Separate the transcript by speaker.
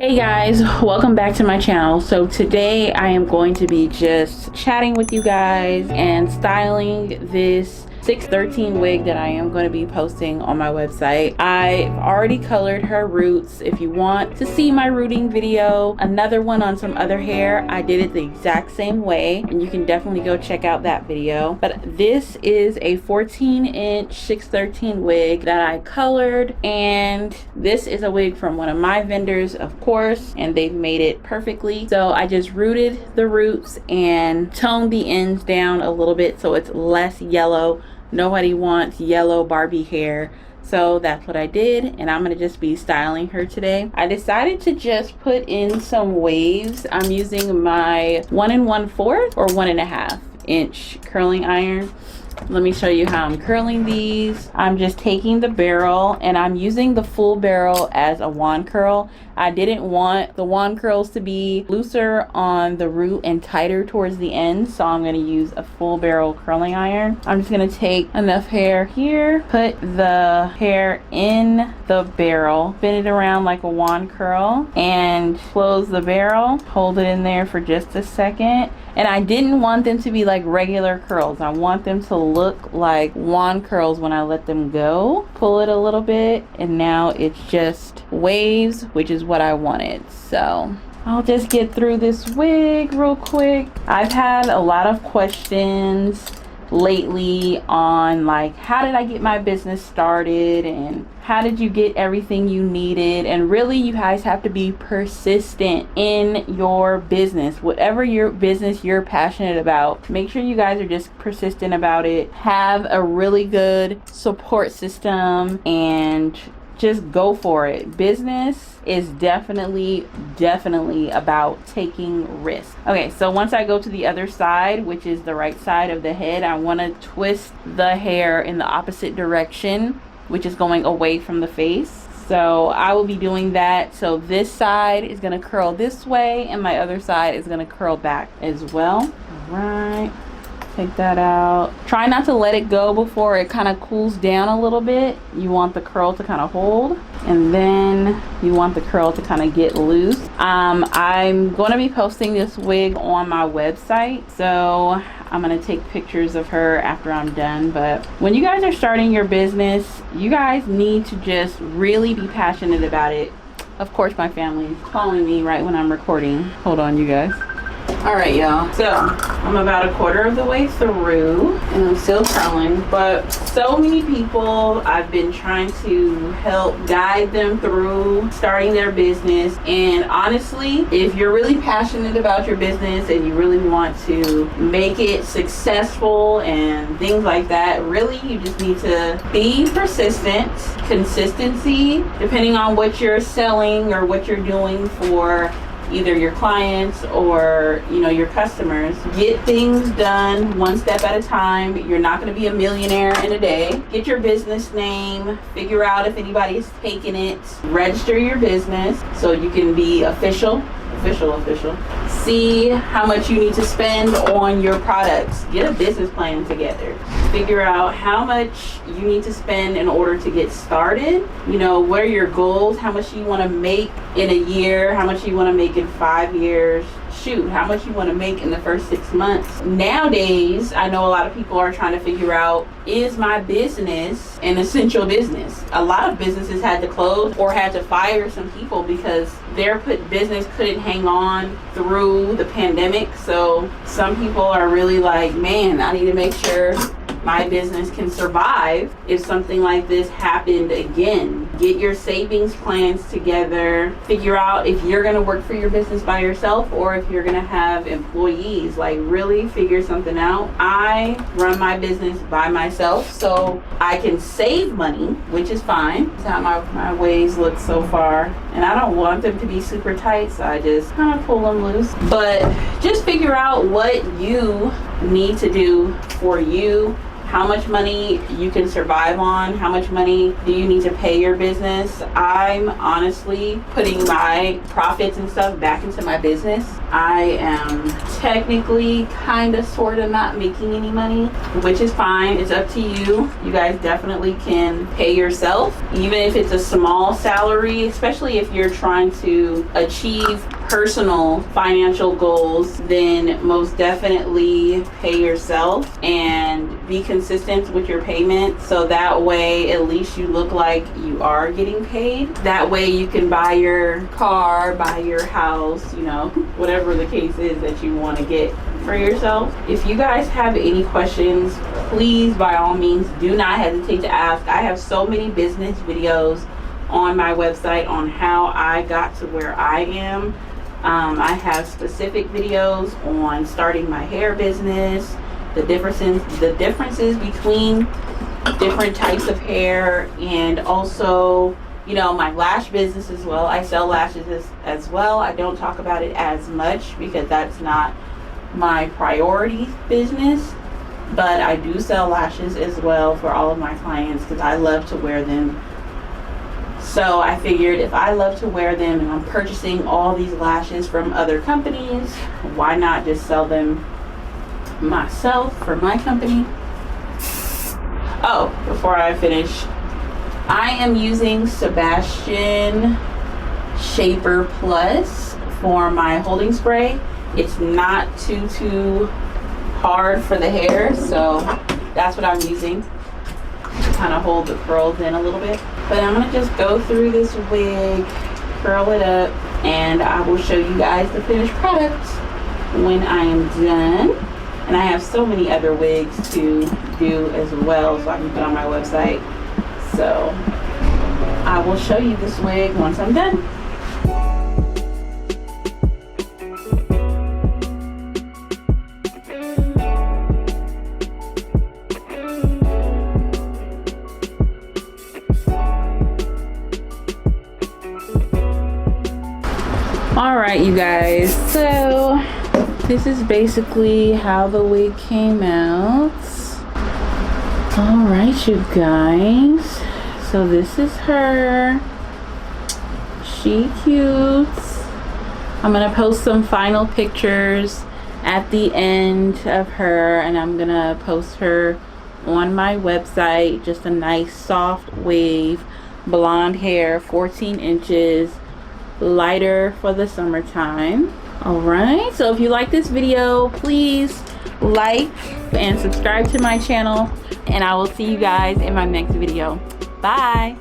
Speaker 1: Hey guys, welcome back to my channel. So today I am going to be just chatting with you guys and styling this 613 wig that I am going to be posting on my website. I've already colored her roots. If you want to see my rooting video, another one on some other hair, I did it the exact same way, and you can definitely go check out that video. But this is a 14-inch 613 wig that I colored, and this is a wig from one of my vendors, of course, and they've made it perfectly. So I just rooted the roots and toned the ends down a little bit so it's less yellow. Nobody wants yellow Barbie hair. So that's what I did, and I'm gonna just be styling her today. I decided to just put in some waves. I'm using my 1 1/4 or 1.5 inch curling iron. Let me show you how I'm curling these. I'm just taking the barrel and I'm using the full barrel as a wand curl. I didn't want the wand curls to be looser on the root and tighter towards the end, so I'm going to use a full barrel curling iron. I'm just going to take enough hair here, put the hair in the barrel, spin it around like a wand curl, and close the barrel, hold it in there for just a second. And I didn't want them to be like regular curls. I want them to look like wand curls when I let them go. Pull it a little bit, and now it's just waves, which is what I wanted. So I'll just get through this wig real quick. I've had a lot of questions lately on like, how did I get my business started and how did you get everything you needed? And really, you guys have to be persistent in your business. Whatever your business you're passionate about, make sure you guys are just persistent about it. Have a really good support system and just go for it. Business is definitely about taking risks. Okay, so once I go to the other side, which is the right side of the head, I want to twist the hair in the opposite direction, which is going away from the face. So I will be doing that. So this side is going to curl this way and my other side is going to curl back as well. All right. Take that out. Try not to let it go before it kind of cools down a little bit. You want the curl to kind of hold, and then you want the curl to kind of get loose. I'm going to be posting this wig on my website, so I'm going to take pictures of her after I'm done. But when you guys are starting your business, you guys need to just really be passionate about it. Of course, my family is calling me right when I'm recording. Hold on, you guys. All right, y'all, so I'm about a quarter of the way through and I'm still curling, but so many people I've been trying to help guide them through starting their business. And honestly, if you're really passionate about your business and you really want to make it successful and things like that, really you just need to be persistent. Consistency, depending on what you're selling or what you're doing for either your clients or your customers. Get things done one step at a time. You're not going to be a millionaire in a day. Get your business name, figure out if anybody is taking it, register your business so you can be official. See how much you need to spend on your products. Get a business plan together. Figure out how much you need to spend in order to get started. What are your goals? How much you want to make in a year? How much you want to make in 5 years? Shoot, how much you want to make in the first 6 months. Nowadays, I know a lot of people are trying to figure out, is my business an essential business? A lot of businesses had to close or had to fire some people because their business couldn't hang on through the pandemic. So some people are really like, man, I need to make sure my business can survive if something like this happened again. Get your savings plans together. Figure out if you're going to work for your business by yourself or if you're going to have employees. Like, really figure something out. I run my business by myself, so I can save money, which is fine. That's how my waves look so far. And I don't want them to be super tight, so I just kind of pull them loose. But just figure out what you need to do for you, how much money you can survive on, how much money do you need to pay your business. I'm honestly putting my profits and stuff back into my business. I am technically kind of sort of not making any money, which is fine. It's up to you. You guys definitely can pay yourself, even if it's a small salary, especially if you're trying to achieve personal financial goals. Then most definitely pay yourself and be consistent with your payment, so that way at least you look like you are getting paid. That way you can buy your car, buy your house, you know, whatever the case is that you want to get for yourself. If you guys have any questions, please by all means do not hesitate to ask. I have so many business videos on my website on how I got to where I am. I have specific videos on starting my hair business, the differences between different types of hair, and also, you know, my lash business as well. I sell lashes as well. I don't talk about it as much because that's not my priority business, but I do sell lashes as well for all of my clients because I love to wear them. So I figured if I love to wear them and I'm purchasing all these lashes from other companies, why not just sell them myself for my company? Oh, before I finish, I am using Sebastian Shaper Plus for my holding spray. It's not too hard for the hair, so that's what I'm using to kind of hold the curls in a little bit. But I'm gonna just go through this wig, curl it up, and I will show you guys the finished product when I am done. And I have so many other wigs to do as well, so I can put on my website. So I will show you this wig once I'm done. Alright, you guys, so this is basically how the wig came out. Alright, you guys, so this is her. She cute. I'm gonna post some final pictures at the end of her, and I'm gonna post her on my website. Just a nice soft wave, blonde hair, 14 inches, lighter for the summertime. Alright, so if you like this video, please like and subscribe to my channel, and I will see you guys in my next video. Bye.